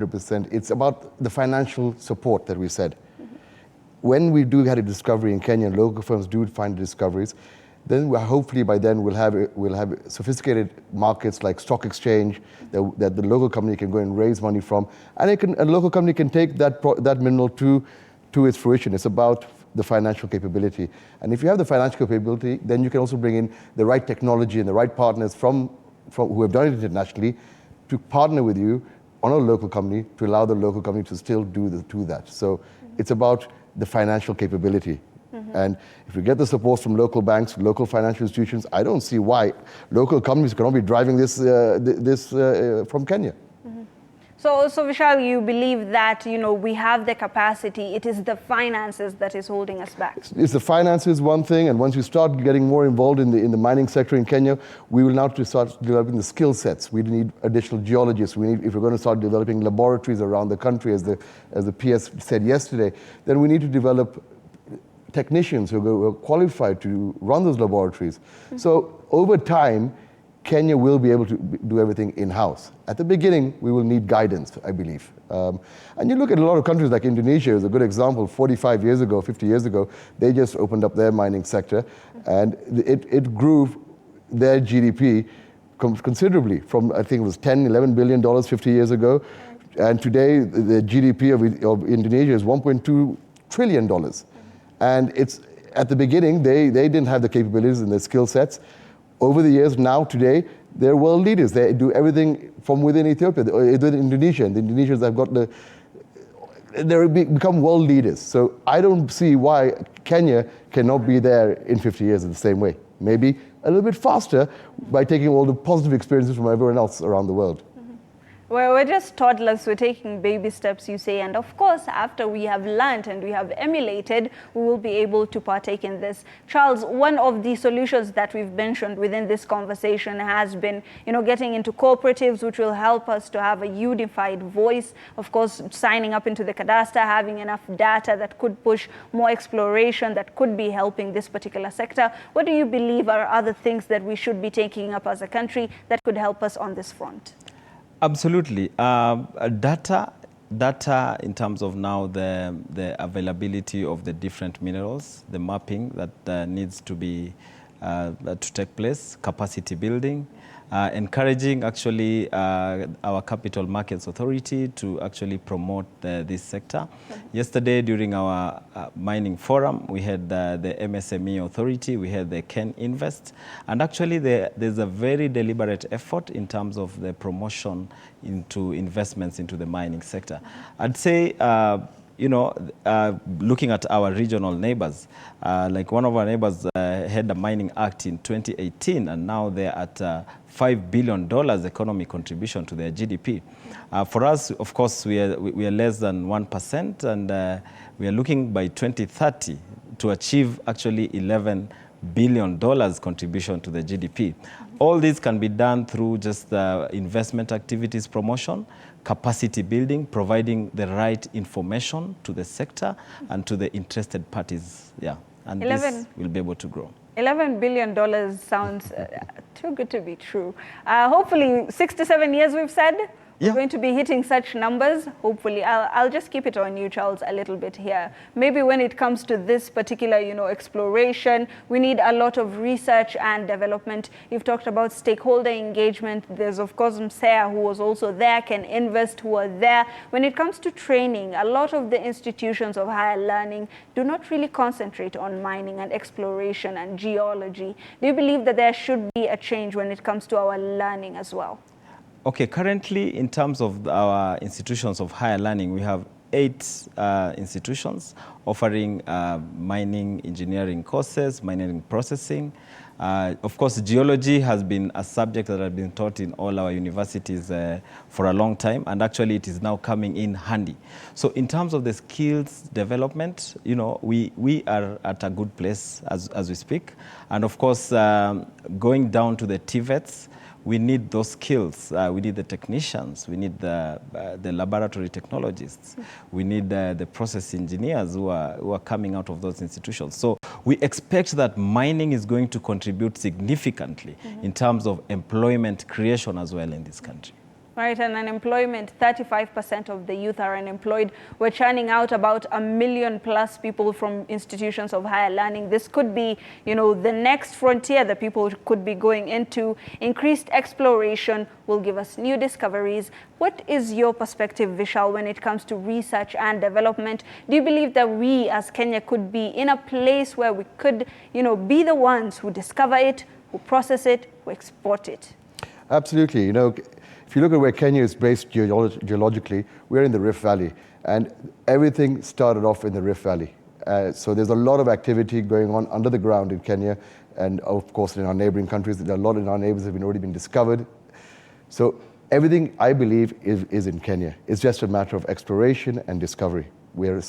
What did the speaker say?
100%. It's about the financial support that we said. When we do get a discovery in Kenya, local firms do find discoveries, then hopefully by then we'll have sophisticated markets like stock exchange that the local company can go and raise money from, and a local company can take that mineral to its fruition. It's about the financial capability, and if you have the financial capability, then you can also bring in the right technology and the right partners from who have done it internationally to partner with you on a local company to allow the local company to still do that. So it's about the financial capability. And if we get the support from local banks, local financial institutions, I don't see why local companies cannot be driving this from Kenya. So Vishal, you believe that we have the capacity, it is the finances that is holding us back? It's the finances, one thing, and once you start getting more involved in the mining sector in Kenya, we will now to start developing the skill sets. We need additional geologists. If we're going to start developing laboratories around the country, as the PS said yesterday, then we need to develop technicians who are qualified to run those laboratories. So over time, Kenya will be able to do everything in-house. At the beginning, we will need guidance, I believe. And you look at a lot of countries like Indonesia is a good example. 45 years ago, 50 years ago, they just opened up their mining sector, and it grew their GDP considerably from, I think it was $10, $11 billion 50 years ago. And today, the GDP of Indonesia is $1.2 trillion. And it's at the beginning, they didn't have the capabilities and the skill sets. Over the years, now, today, they're world leaders. They do everything from within Ethiopia, within Indonesia. And the Indonesians have got they become world leaders. So I don't see why Kenya cannot be there in 50 years in the same way. Maybe a little bit faster by taking all the positive experiences from everyone else around the world. Well, we're just toddlers, we're taking baby steps, you say, and of course, after we have learned and we have emulated, we will be able to partake in this. Charles, one of the solutions that we've mentioned within this conversation has been, getting into cooperatives, which will help us to have a unified voice. Of course, signing up into the cadastre, having enough data that could push more exploration, that could be helping this particular sector. What do you believe are other things that we should be taking up as a country that could help us on this front? Absolutely. Data in terms of now the availability of the different minerals, the mapping that needs to be to take place, capacity building, encouraging actually our Capital Markets Authority to actually promote this sector. Yesterday during our mining forum, we had the MSME Authority, we had the Ken Invest, and actually there's a very deliberate effort in terms of the promotion into investments into the mining sector. I'd say looking at our regional neighbors, like one of our neighbors had a mining act in 2018, and now they're at $5 billion economic contribution to their GDP. For us, of course, we are less than 1%, and we are looking by 2030 to achieve actually $11 billion contribution to the GDP. All this can be done through just investment activities promotion, capacity building, providing the right information to the sector and to the interested parties. Yeah, and this will be able to grow. $11 billion sounds too good to be true. Hopefully 6 to 7 years we've said. We're going to be hitting such numbers. Hopefully, I'll just keep it on you, Charles, a little bit here. Maybe when it comes to this particular, exploration, we need a lot of research and development. You've talked about stakeholder engagement. There's, of course, Msea, who was also there, Can Invest, who are there. When it comes to training, a lot of the institutions of higher learning do not really concentrate on mining and exploration and geology. Do you believe that there should be a change when it comes to our learning as well? Okay, currently in terms of our institutions of higher learning, we have 8 institutions offering mining engineering courses, mining processing. Of course, geology has been a subject that has been taught in all our universities for a long time, and actually it is now coming in handy. So in terms of the skills development, we are at a good place as we speak. And of course, going down to the TVETs, we need those skills. We need the technicians. We need the laboratory technologists. We need the process engineers who are coming out of those institutions. So we expect that mining is going to contribute significantly in terms of employment creation as well in this country. Right, and unemployment, 35% of the youth are unemployed. We're churning out about 1 million plus people from institutions of higher learning. This could be, you know, the next frontier that people could be going into. Increased exploration will give us new discoveries. What is your perspective, Vishal, when it comes to research and development? Do you believe that we as Kenya could be in a place where we could, you know, be the ones who discover it, who process it, who export it? Absolutely. You know, if you look at where Kenya is based geologically, we're in the Rift Valley, and everything started off in the Rift Valley. So there's a lot of activity going on under the ground in Kenya, and of course in our neighboring countries. There are a lot in our neighbors have already been discovered. So everything, I believe, is in Kenya. It's just a matter of exploration and discovery. We're